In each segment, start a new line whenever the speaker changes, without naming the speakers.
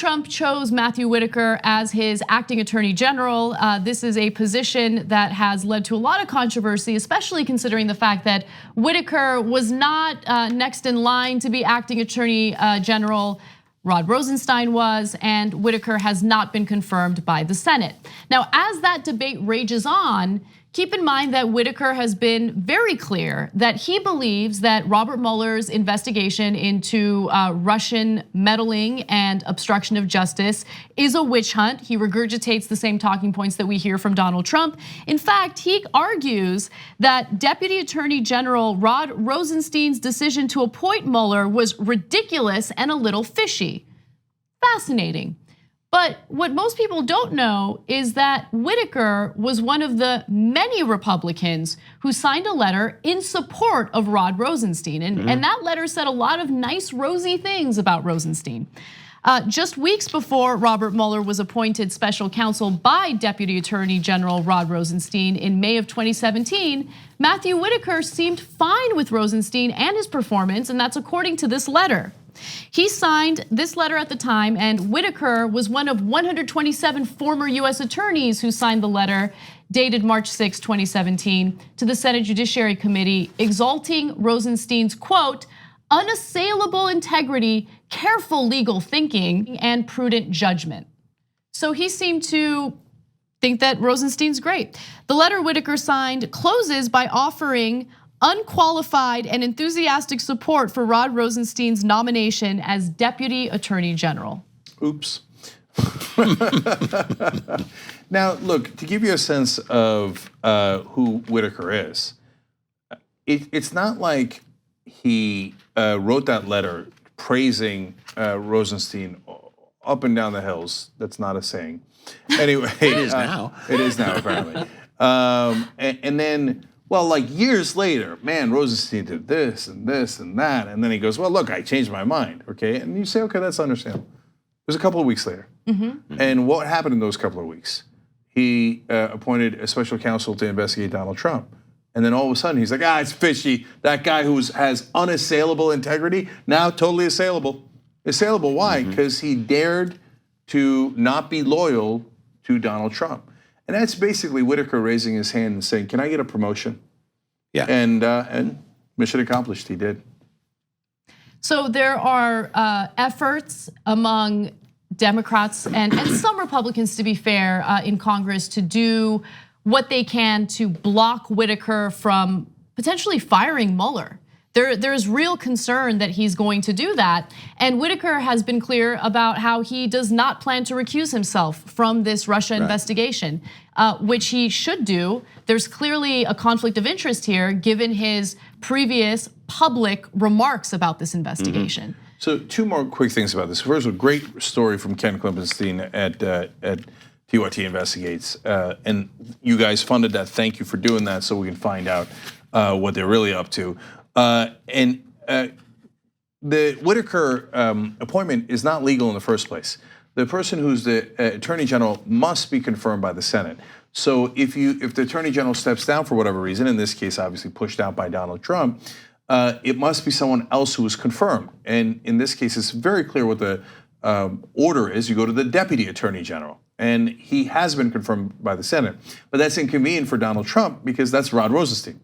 Trump chose Matthew Whitaker as his acting attorney general. This is a position that has led to a lot of controversy, especially considering the fact that Whitaker was not next in line to be acting attorney general. Rod Rosenstein was, and Whitaker has not been confirmed by the Senate. Now, as that debate rages on, keep in mind that Whitaker has been very clear that he believes that Robert Mueller's investigation into Russian meddling and obstruction of justice is a witch hunt. He regurgitates the same talking points that we hear from Donald Trump. In fact, he argues that Deputy Attorney General Rod Rosenstein's decision to appoint Mueller was ridiculous and a little fishy. Fascinating. But what most people don't know is that Whitaker was one of the many Republicans who signed a letter in support of Rod Rosenstein. And that letter said a lot of nice, rosy things about Rosenstein. Just weeks before Robert Mueller was appointed special counsel by Deputy Attorney General Rod Rosenstein in May of 2017, Matthew Whitaker seemed fine with Rosenstein and his performance, and that's according to this letter. He signed this letter at the time, and Whitaker was one of 127 former US attorneys who signed the letter dated March 6, 2017 to the Senate Judiciary Committee, exalting Rosenstein's, quote, unassailable integrity, careful legal thinking, and prudent judgment. So he seemed to think that Rosenstein's great. The letter Whitaker signed closes by offering unqualified and enthusiastic support for Rod Rosenstein's nomination as Deputy Attorney General.
Oops. Now, look, to give you a sense of who Whitaker is, it's not like he wrote that letter praising Rosenstein up and down the hills. That's not a saying. Anyway,
it is now.
It is now, apparently. And then, well, like years later, man, Rosenstein did this and this and that. And then he goes, well, look, I changed my mind, okay? And you say, okay, that's understandable. It was a couple of weeks later. And what happened in those couple of weeks? He appointed a special counsel to investigate Donald Trump. And then all of a sudden, he's like, it's fishy. That guy who has unassailable integrity, now totally assailable. Assailable, why? Because he dared to not be loyal to Donald Trump. And that's basically Whitaker raising his hand and saying, can I get a promotion?
Yeah.
And mission accomplished, he did.
So there are efforts among Democrats and some Republicans, to be fair, in Congress to do what they can to block Whitaker from potentially firing Mueller. There is real concern that he's going to do that. And Whitaker has been clear about how he does not plan to recuse himself from this Russia investigation, which he should do. There's clearly a conflict of interest here, given his previous public remarks about this investigation.
So two more quick things about this. First, a great story from Ken Klippenstein at TYT Investigates. And you guys funded that. Thank you for doing that so we can find out what they're really up to. The Whitaker appointment is not legal in the first place. The person who's the Attorney General must be confirmed by the Senate. So if the Attorney General steps down for whatever reason, in this case obviously pushed out by Donald Trump, it must be someone else who is confirmed. And in this case, it's very clear what the order is. You go to the Deputy Attorney General, and he has been confirmed by the Senate. But that's inconvenient for Donald Trump because that's Rod Rosenstein.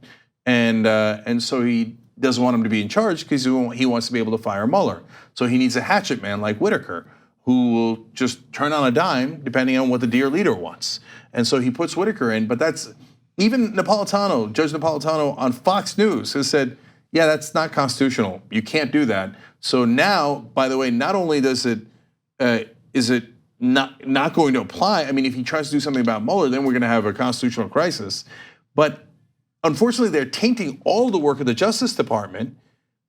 And so he doesn't want him to be in charge because he wants to be able to fire Mueller. So he needs a hatchet man like Whitaker who will just turn on a dime depending on what the dear leader wants. And so he puts Whitaker in, but that's, even Napolitano, Judge Napolitano on Fox News has said, yeah, that's not constitutional. You can't do that. So now, by the way, not only is it not going to apply, I mean, if he tries to do something about Mueller, then we're gonna have a constitutional crisis. But unfortunately, they're tainting all the work of the Justice Department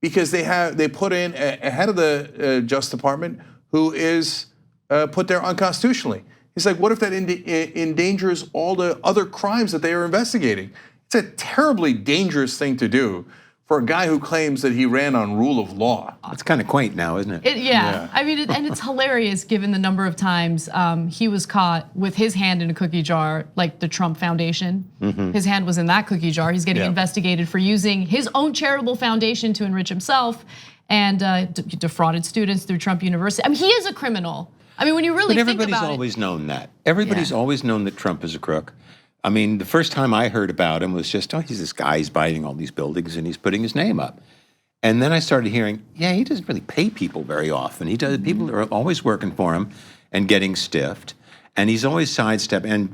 because they put in a head of the Justice Department who is put there unconstitutionally. It's like, what if that endangers all the other crimes that they are investigating? It's a terribly dangerous thing to do for a guy who claims that he ran on rule of law.
It's kind of quaint now, isn't it?
Yeah. I mean, and it's hilarious given the number of times he was caught with his hand in a cookie jar, like the Trump Foundation. His hand was in that cookie jar. He's getting investigated for using his own charitable foundation to enrich himself and defrauded students through Trump University. I mean, he is a criminal. I mean, when you really
But
think about it.
everybody's always known that. Everybody's always known that Trump is a crook. I mean, the first time I heard about him was just, oh, he's this guy, he's buying all these buildings and he's putting his name up. And then I started hearing, yeah, he doesn't really pay people very often. He does. People are always working for him and getting stiffed, and he's always sidestepping and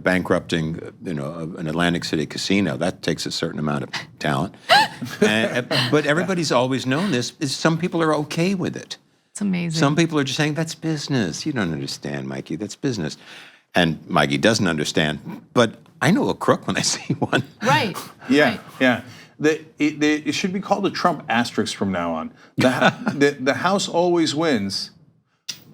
bankrupting, an Atlantic City casino. That takes a certain amount of talent. But everybody's always known this. Some people are okay with it.
It's amazing.
Some people are just saying, that's business. You don't understand, Mikey. That's business. And Mikey doesn't understand. But I know a crook when I see one.
Right.
Yeah,
right.
yeah. It should be called a Trump asterisk from now on. The House always wins,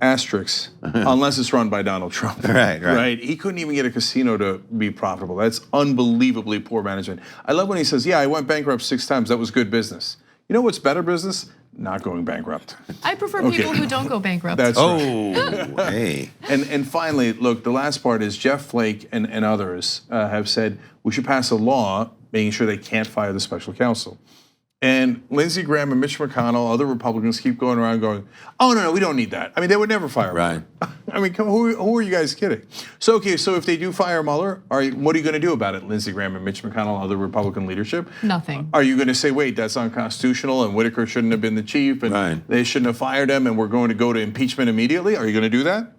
asterisk, unless it's run by Donald Trump.
Right.
He couldn't even get a casino to be profitable. That's unbelievably poor management. I love when he says, yeah, I went bankrupt 6 times. That was good business. You know what's better business? Not going bankrupt.
I prefer people who don't go bankrupt.
That's
right. Hey.
And finally, look, the last part is Jeff Flake and others have said we should pass a law making sure they can't fire the special counsel. And Lindsey Graham and Mitch McConnell, other Republicans keep going around going, oh, no, we don't need that. I mean, they would never fire Mueller. I mean, who are you guys kidding? So if they do fire Mueller, what are you going to do about it, Lindsey Graham and Mitch McConnell, other Republican leadership?
Nothing.
Are you going to say, wait, that's unconstitutional and Whitaker shouldn't have been the chief and they shouldn't have fired him and we're going to go to impeachment immediately? Are you going to do that?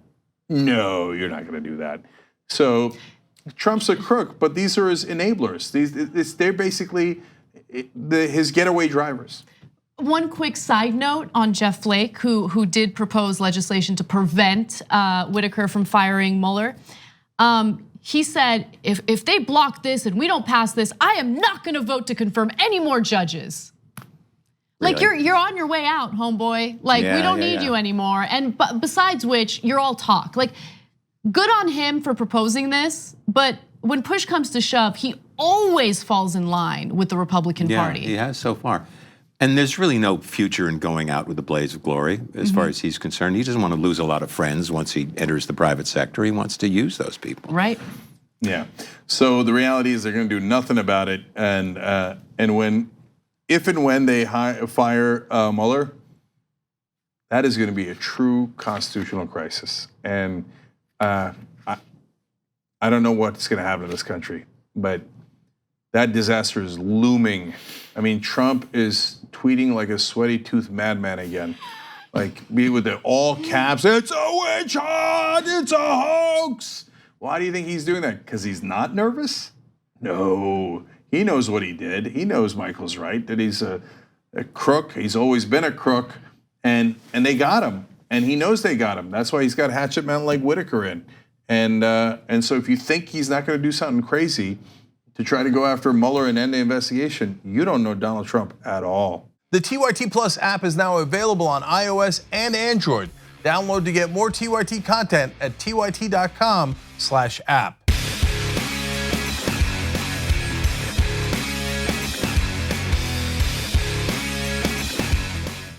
No, you're not going to do that. So Trump's a crook, but these are his enablers. They're basically his getaway drivers.
One quick side note on Jeff Flake, who did propose legislation to prevent Whitaker from firing Mueller. He said, if they block this and we don't pass this, I am not going to vote to confirm any more judges. Like you're on your way out, homeboy. Like we don't need you anymore. And besides which, you're all talk. Like good on him for proposing this, but when push comes to shove, he always falls in line with the Republican Party.
Yeah, he has so far. And there's really no future in going out with a blaze of glory as far as he's concerned. He doesn't want to lose a lot of friends once he enters the private sector. He wants to use those people.
Right.
Yeah. So the reality is they're going to do nothing about it. And if and when they fire Mueller, that is going to be a true constitutional crisis. And I don't know what's going to happen in this country, but that disaster is looming. I mean, Trump is tweeting like a sweaty tooth madman again. Like, be with the all caps, it's a witch hunt, it's a hoax. Why do you think he's doing that? Because he's not nervous? No, he knows what he did. He knows Michael's right, that he's a crook. He's always been a crook, and they got him. And he knows they got him. That's why he's got hatchet men like Whitaker in. And so if you think he's not gonna do something crazy to try to go after Mueller and end the investigation, you don't know Donald Trump at all. The TYT Plus app is now available on iOS and Android. Download to get more TYT content at tyt.com/app.